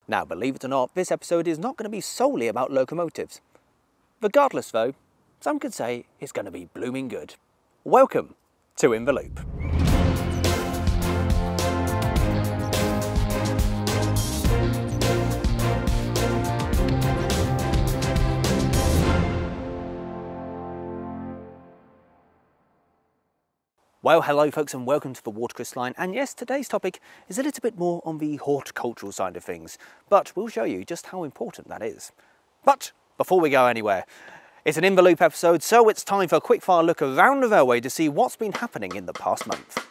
Now, believe it or not, this episode is not going to be solely about locomotives. Regardless though, some could say it's going to be blooming good. Welcome to In the Loop. Well, hello folks and welcome to the Watercress line, and yes, today's topic is a little bit more on the horticultural side of things, but we'll show you just how important that is. But before we go anywhere, it's an In the Loop episode, so it's time for a quick fire look around the railway to see what's been happening in the past month.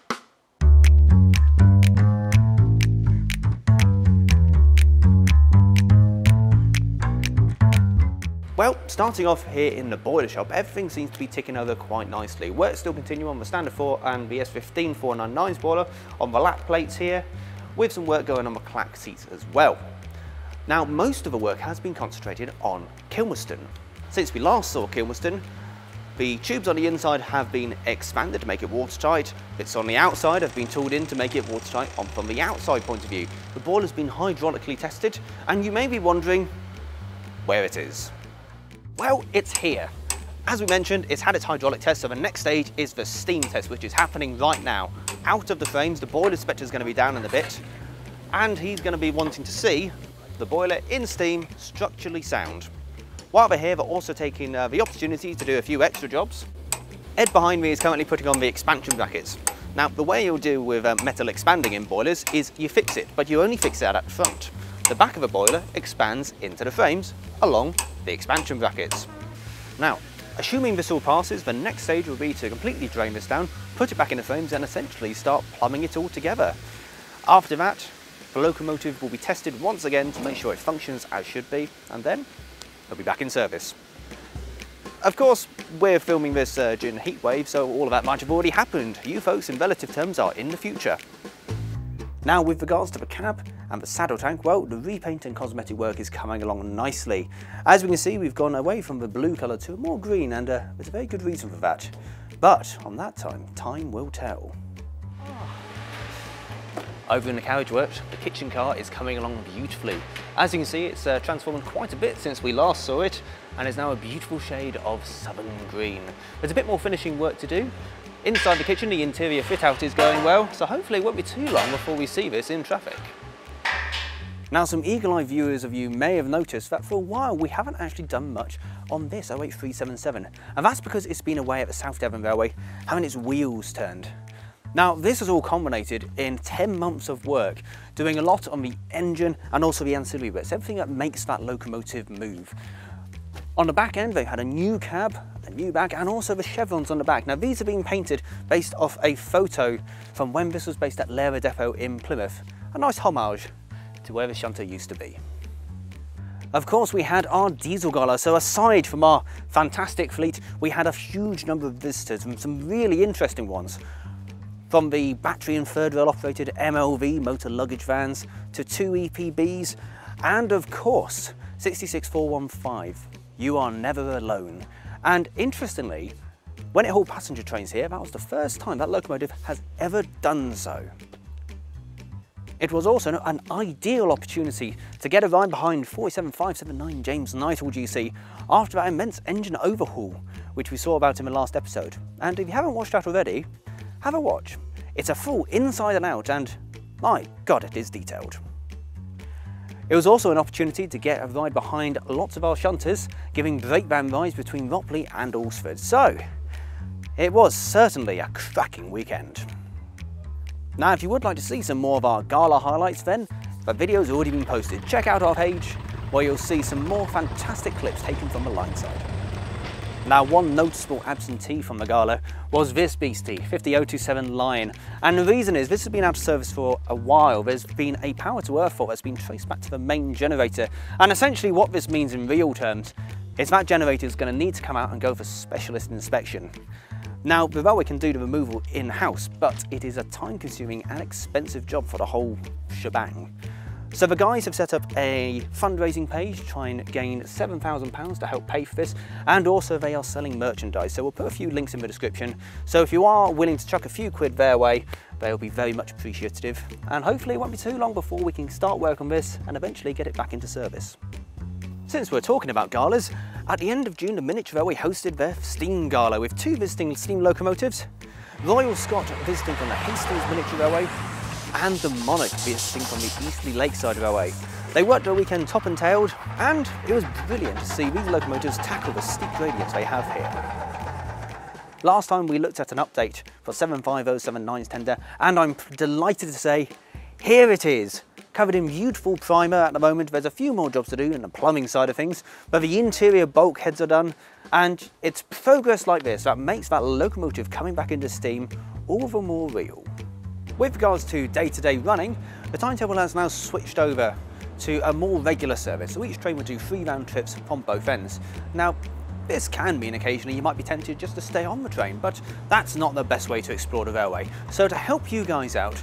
Well, starting off here in the boiler shop, everything seems to be ticking over quite nicely. Work still continue on the standard 4 and the S15 499s boiler on the lap plates here, with some work going on the clack seats as well. Now, most of the work has been concentrated on Kilmerston. Since we last saw Kilmerston, the tubes on the inside have been expanded to make it watertight. Bits on the outside have been tooled in to make it watertight from the outside point of view. The boiler's been hydraulically tested, and you may be wondering where it is. Well, it's here. As we mentioned, it's had its hydraulic test, so the next stage is the steam test, which is happening right now. Out of the frames, the boiler inspector is going to be down in a bit, and he's going to be wanting to see the boiler in steam, structurally sound. While they're here, they're also taking the opportunity to do a few extra jobs. Ed behind me is currently putting on the expansion brackets. Now, the way you'll do with metal expanding in boilers is you fix it, but you only fix it out at the front. The back of the boiler expands into the frames along the expansion brackets. Now, assuming this all passes, the next stage will be to completely drain this down, put it back in the frames and essentially start plumbing it all together. After that, the locomotive will be tested once again to make sure it functions as should be, and then it'll be back in service. Of course, we're filming this during the heat wave, so all of that might have already happened. You folks, in relative terms, are in the future. Now, with regards to the cab and the saddle tank, well, the repaint and cosmetic work is coming along nicely. As we can see, we've gone away from the blue colour to a more green, and there's a very good reason for that. But on that time will tell. Over in the carriage works, the kitchen car is coming along beautifully. As you can see, it's transformed quite a bit since we last saw it, and is now a beautiful shade of southern green. There's a bit more finishing work to do. Inside the kitchen, the interior fit-out is going well, so hopefully it won't be too long before we see this in traffic. Now, some eagle-eyed viewers of you may have noticed that for a while we haven't actually done much on this 08377, and that's because it's been away at the South Devon Railway, having its wheels turned. Now, this has all culminated in 10 months of work, doing a lot on the engine and also the ancillary bits, everything that makes that locomotive move. On the back end, they had a new cab, a new back, and also the chevrons on the back. Now, these are being painted based off a photo from when this was based at Lara Depot in Plymouth. A nice homage to where the shunter used to be. Of course, we had our diesel gala, so aside from our fantastic fleet, we had a huge number of visitors, and some really interesting ones. From the battery and third rail operated MLV motor luggage vans to 2 EPBs, and of course, 66415. You are never alone. And interestingly, when it hauled passenger trains here, that was the first time that locomotive has ever done so. It was also an ideal opportunity to get a ride behind 47579 James Knightle GC after that immense engine overhaul, which we saw about in the last episode. And if you haven't watched that already, have a watch. It's a full inside and out, and my God, it is detailed. It was also an opportunity to get a ride behind lots of our shunters, giving breakdown rides between Ropley and Alresford. So, it was certainly a cracking weekend. Now, if you would like to see some more of our gala highlights, then the video's already been posted. Check out our page, where you'll see some more fantastic clips taken from the line side. Now, one noticeable absentee from the gala was this beastie, 50027 Lion. And the reason is this has been out of service for a while. There's been a power to earth fault that's been traced back to the main generator. And essentially what this means in real terms is that generator is going to need to come out and go for specialist inspection. Now, the railway can do the removal in-house, but it is a time-consuming and expensive job for the whole shebang. So the guys have set up a fundraising page to try and gain £7,000 to help pay for this, and also they are selling merchandise, so we'll put a few links in the description. So if you are willing to chuck a few quid their way, they'll be very much appreciative, and hopefully it won't be too long before we can start work on this and eventually get it back into service. Since we're talking about galas, at the end of June the Miniature Railway hosted their Steam Gala with 2 visiting steam locomotives, Royal Scot visiting from the Hastings Miniature Railway and the Monarch visiting from the Eastleigh Lakeside Railway. They worked the weekend top and tailed, and it was brilliant to see these locomotives tackle the steep gradients they have here. Last time we looked at an update for 75079's tender, and I'm delighted to say, here it is. Covered in beautiful primer at the moment. There's a few more jobs to do in the plumbing side of things, but the interior bulkheads are done, and it's progress like this that makes that locomotive coming back into steam all the more real. With regards to day-to-day running, the timetable has now switched over to a more regular service, so each train will do 3 round trips from both ends. Now, this can mean occasionally you might be tempted just to stay on the train, but that's not the best way to explore the railway. So to help you guys out,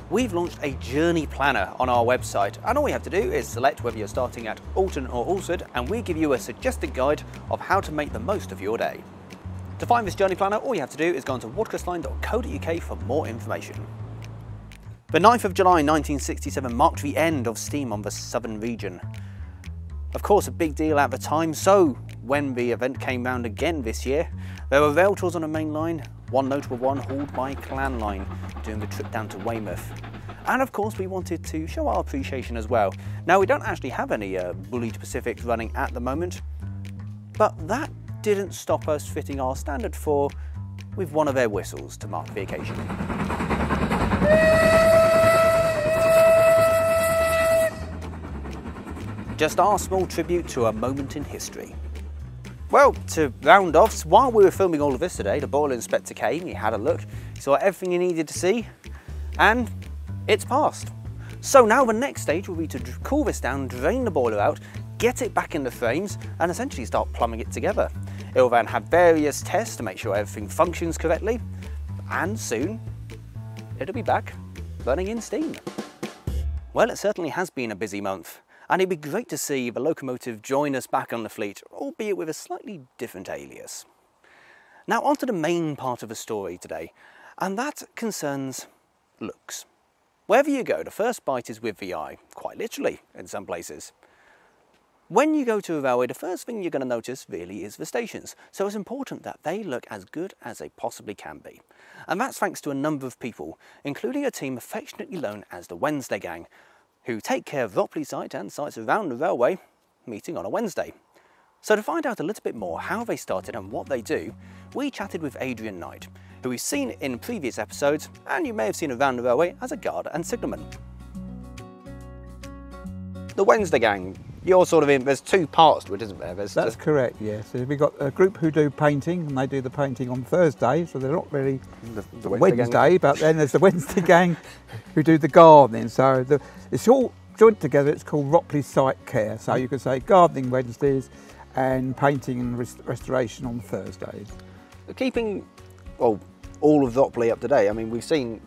we've launched a journey planner on our website, and all you have to do is select whether you're starting at Alton or Alsford, and we give you a suggested guide of how to make the most of your day. To find this journey planner, all you have to do is go onto watercrestline.co.uk for more information. The 9th of July 1967 marked the end of steam on the southern region. Of course, a big deal at the time, so when the event came round again this year, there were rail tours on the main line, one notable one hauled by Clan Line during the trip down to Weymouth. And of course we wanted to show our appreciation as well. Now we don't actually have any Bullied Pacific running at the moment, but that didn't stop us fitting our standard 4 with one of their whistles to mark the occasion. Just our small tribute to a moment in history. Well, to round off, while we were filming all of this today, the boiler inspector came, he had a look, he saw everything he needed to see, and it's passed. So now the next stage will be to cool this down, drain the boiler out, get it back in the frames, and essentially start plumbing it together. It will then have various tests to make sure everything functions correctly, and soon it'll be back running in steam. Well, it certainly has been a busy month, and it'd be great to see the locomotive join us back on the fleet, albeit with a slightly different alias. Now onto the main part of the story today, and that concerns looks. Wherever you go, the first bite is with the eye, quite literally in some places. When you go to a railway, the first thing you're going to notice really is the stations, so it's important that they look as good as they possibly can be. And that's thanks to a number of people, including a team affectionately known as the Wednesday Gang, who take care of Ropley site and sites around the railway, meeting on a Wednesday. So to find out a little bit more how they started and what they do, we chatted with Adrian Knight, who we've seen in previous episodes, and you may have seen around the railway as a guard and signalman. The Wednesday Gang, you're sort of in, there's 2 parts to it, isn't there? That's correct, yes. So we've got a group who do painting, and they do the painting on Thursday, so they're not really the Wednesday, but then there's the Wednesday Gang who do the gardening. So it's all joined together, it's called Ropley Site Care. So you could say gardening Wednesdays and painting and restoration on Thursdays. Keeping, well, all of Ropley up to date. I mean, we've seen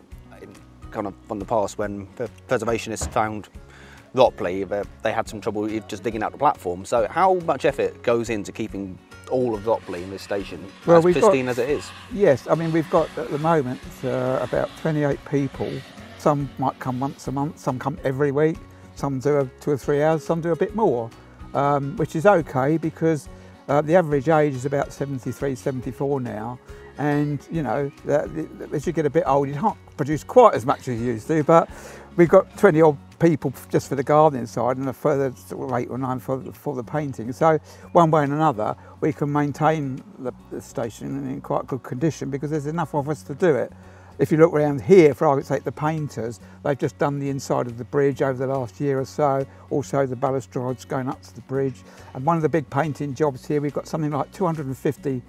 kind of from the past when the preservationists found Ropley, they had some trouble just digging out the platform. So how much effort goes into keeping all of Ropley in this station as pristine as it is? Yes, I mean we've got at the moment about 28 people. Some might come once a month, some come every week, some do 2 or 3 hours, some do a bit more, which is okay because the average age is about 73, 74 now. And you know, as you get a bit old, you can't produce quite as much as you used to, but we've got 20 odd people just for the gardening side and a further sort of 8 or 9 for the painting. So one way and another, we can maintain the station in quite good condition because there's enough of us to do it. If you look around here, for argument's sake, the painters, they've just done the inside of the bridge over the last year or so, also the balustrades going up to the bridge. And one of the big painting jobs here, we've got something like 250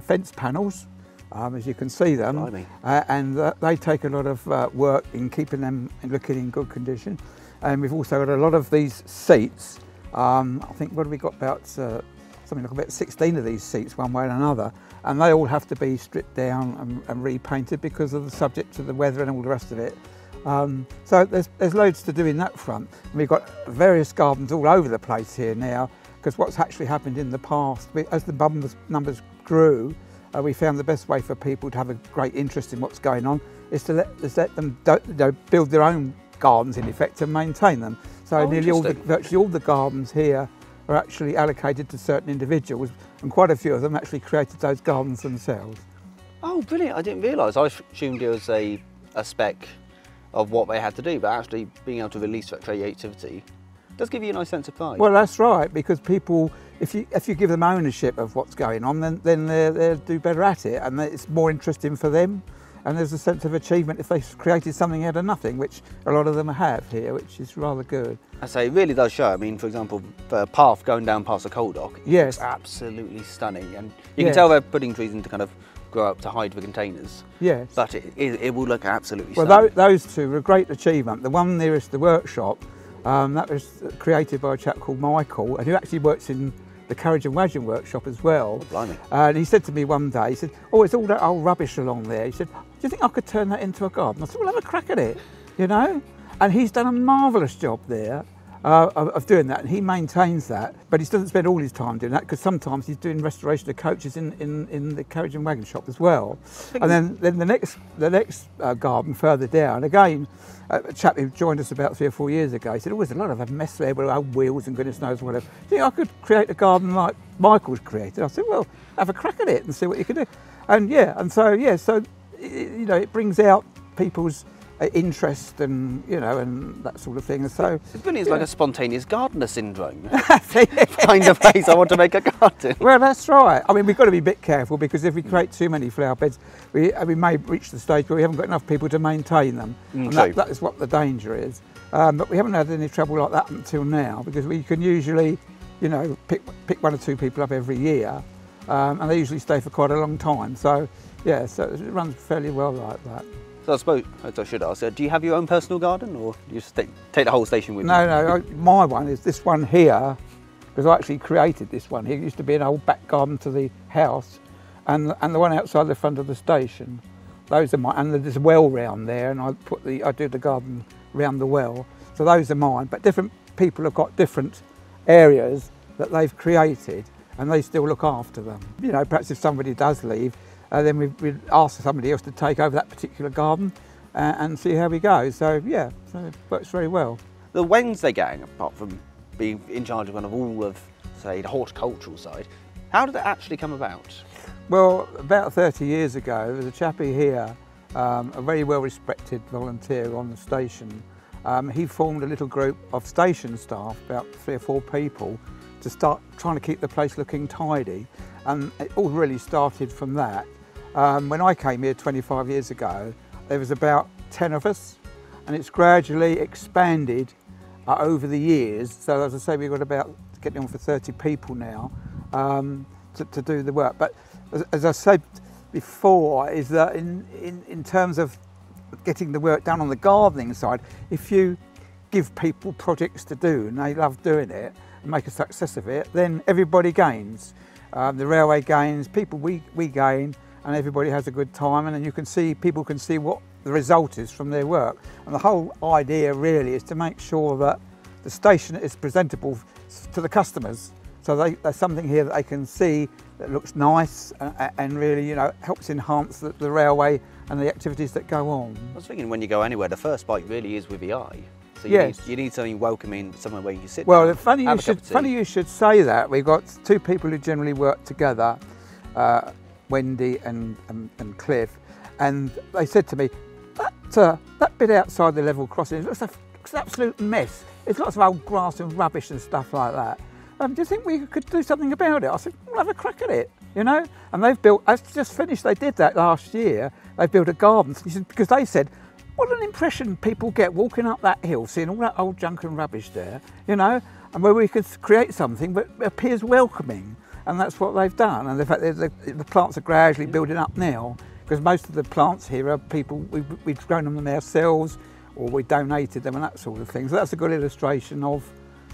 fence panels, as you can see them, and they take a lot of work in keeping them looking in good condition. And we've also got a lot of these seats. I think, what have we got, about something like about 16 of these seats one way or another, and they all have to be stripped down and repainted because of the subject to the weather and all the rest of it. So there's loads to do in that front. And we've got various gardens all over the place here now, because what's actually happened in the past, as the numbers grew, we found the best way for people to have a great interest in what's going on is to let them build their own gardens in effect and maintain them. So virtually all the gardens here are actually allocated to certain individuals, and quite a few of them actually created those gardens themselves. Oh, brilliant! I didn't realise. I assumed it was a spec of what they had to do, but actually being able to release that creativity does give you a nice sense of pride. Well, that's right, because people, if you give them ownership of what's going on, then they'll do better at it, and it's more interesting for them. And there's a sense of achievement if they've created something out of nothing, which a lot of them have here, which is rather good. I say it really does show. I mean, for example, the path going down past the coal dock, yes, is absolutely stunning, and you can tell they're putting trees in to kind of grow up to hide the containers. Yes, but it will look absolutely stunning. Well, those two were a great achievement. The one nearest the workshop, that was created by a chap called Michael, and who actually works in the carriage and wagon workshop as well. Oh, blimey. And he said to me one day, he said, "Oh, it's all that old rubbish along there." He said, "Do you think I could turn that into a garden?" I said, "Well, have a crack at it, you know." And he's done a marvellous job there of doing that, and he maintains that. But he doesn't spend all his time doing that, because sometimes he's doing restoration of coaches in the carriage and wagon shop as well. And then the next garden further down, again, a chap who joined us about 3 or 4 years ago, he said, "Oh, there's a lot of a mess there with old wheels and goodness knows whatever. Do you think I could create a garden like Michael's created?" I said, "Well, have a crack at it and see what you can do." And so you know, it brings out people's interest and and that sort of thing. And so it's brilliant. It's like a spontaneous gardener syndrome. Kind of place I want to make a garden. Well, that's right. I mean, we've got to be a bit careful, because if we create too many flower beds, we may reach the stage where we haven't got enough people to maintain them. And that is what the danger is. But we haven't had any trouble like that until now, because we can usually, pick 1 or 2 people up every year, and they usually stay for quite a long time. So yeah, so it runs fairly well like that. So I suppose, as I should ask, do you have your own personal garden, or do you just take the whole station with you? No, my one is this one here, because I actually created this one here. It used to be an old back garden to the house, and the one outside the front of the station. Those are mine, and there's a well round there, and I do the garden round the well. So those are mine, but different people have got different areas that they've created, and they still look after them. Perhaps if somebody does leave, then we'd ask somebody else to take over that particular garden and see how we go. So yeah, so it works very well. The Wednesday gang, apart from being in charge of kind of all of, say, the horticultural side, how did it actually come about? Well, about 30 years ago, there was a chappie here, a very well-respected volunteer on the station. He formed a little group of station staff, about 3 or 4 people, to start trying to keep the place looking tidy. And it all really started from that. When I came here 25 years ago, there was about 10 of us, and it's gradually expanded over the years. So as I say, we've got about getting on for 30 people now to do the work. But as I said before, is that in terms of getting the work done on the gardening side, if you give people projects to do and they love doing it and make a success of it, then everybody gains. The railway gains, we gain, and everybody has a good time, and then people can see what the result is from their work. And the whole idea really is to make sure that the station is presentable to the customers. So there's something here that they can see that looks nice and really, helps enhance the railway and the activities that go on. I was thinking, when you go anywhere, the first bite really is with the eye. So you need something welcoming, somewhere where you can sit down. Well, funny you should say that. We've got 2 people who generally work together, Wendy and Cliff, and they said to me, that bit outside the level crossing, it looks an absolute mess. There's lots of old grass and rubbish and stuff like that. Do you think we could do something about it? I said, we'll have a crack at it, And they've built, I've just finished, they did that last year. They built a garden, because they said, what an impression people get walking up that hill, seeing all that old junk and rubbish there, and where we could create something that appears welcoming. And that's what they've done. And the fact that the plants are gradually building up now, because most of the plants here are people, we've grown them ourselves, or we donated them and that sort of thing. So that's a good illustration of,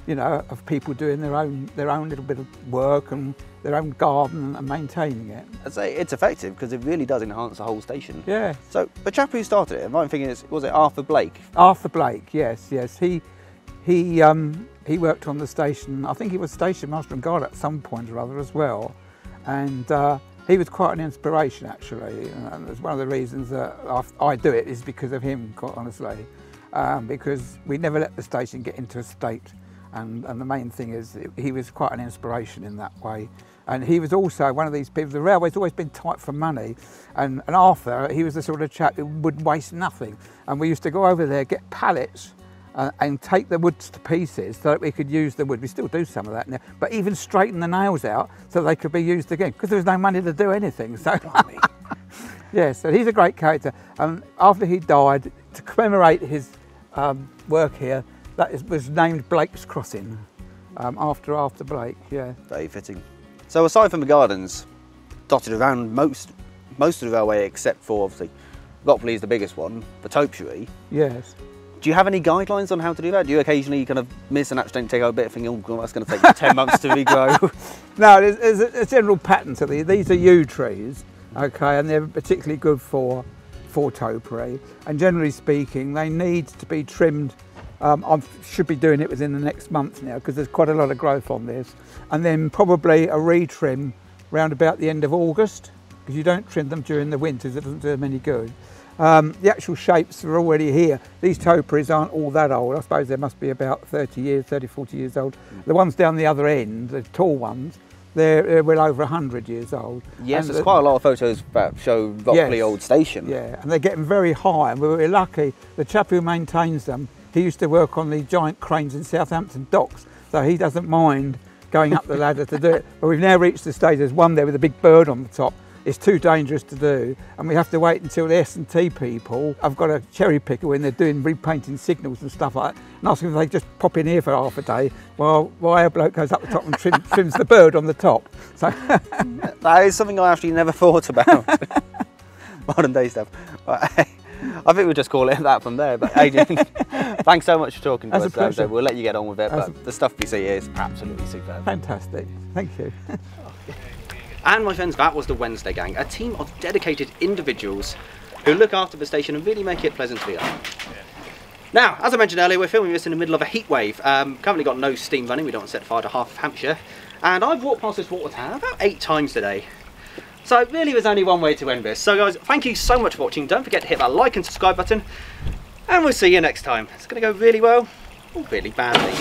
of people doing their own little bit of work and their own garden and maintaining it. I'd say it's effective, because it really does enhance the whole station. Yeah. So the chap who started it, I'm thinking, was it Arthur Blake? Arthur Blake, yes. He worked on the station. I think he was station master and guard at some point or other as well. And he was quite an inspiration actually, and it's one of the reasons that I do it is because of him, quite honestly, because we never let the station get into a state, and the main thing is he was quite an inspiration in that way. And he was also one of these people, the railway's always been tight for money, and Arthur, he was the sort of chap who would waste nothing, and we used to go over there, get pallets and take the woods to pieces so that we could use the wood. We still do some of that now, but even straighten the nails out so they could be used again, because there was no money to do anything. So, yes, so he's a great character. After he died, to commemorate his work here, was named Blake's Crossing, after Blake, yeah. Very fitting. So aside from the gardens, dotted around most of the railway, except for obviously Ropley is the biggest one, the topiary. Yes. Do you have any guidelines on how to do that? Do you occasionally kind of miss and accidentally take out a bit, thinking, oh, that's going to take you 10 months to regrow? No, there's a general pattern to these. These are yew trees, okay, and they're particularly good for topiary. And generally speaking, they need to be trimmed. I should be doing it within the next month now, because there's quite a lot of growth on this. And then probably a retrim round about the end of August, because you don't trim them during the winters, it doesn't do them any good. The actual shapes are already here. These topiaries aren't all that old. I suppose they must be about 30, 40 years old. The ones down the other end, the tall ones, they're well over 100 years old. Yes, there's quite a lot of photos that show Ropley yes, Old Station. Yeah, and they're getting very high, and we're lucky. The chap who maintains them, he used to work on the giant cranes in Southampton docks, so he doesn't mind going up the ladder to do it. But we've now reached the stage, there's one there with a big bird on the top. It's too dangerous to do, and we have to wait until the S&T people, I've got a cherry picker when they're doing repainting signals and stuff like that, and ask them if they just pop in here for half a day while a bloke goes up the top and trims the bird on the top. So that is something I actually never thought about. Modern day stuff. I think we'll just call it that from there. But Adrian, thanks so much for talking to us. So we'll let you get on with it. But the stuff we see here is absolutely superb. Fantastic. Thank you. And my friends, that was the Wednesday Gang, a team of dedicated individuals who look after the station and really make it pleasant to be on. Now, as I mentioned earlier, we're filming this in the middle of a heat wave. Currently got no steam running, we don't want to set fire to half of Hampshire. And I've walked past this water tower about 8 times today. So really there's only one way to end this. So guys, thank you so much for watching. Don't forget to hit that like and subscribe button. And we'll see you next time. It's going to go really well or really badly.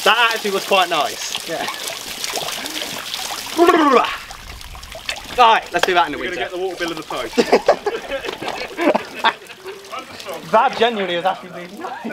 That actually was quite nice. Yeah. Right, let's do that in the winter. We're going to get the water bill in the post. That genuinely was actually really nice.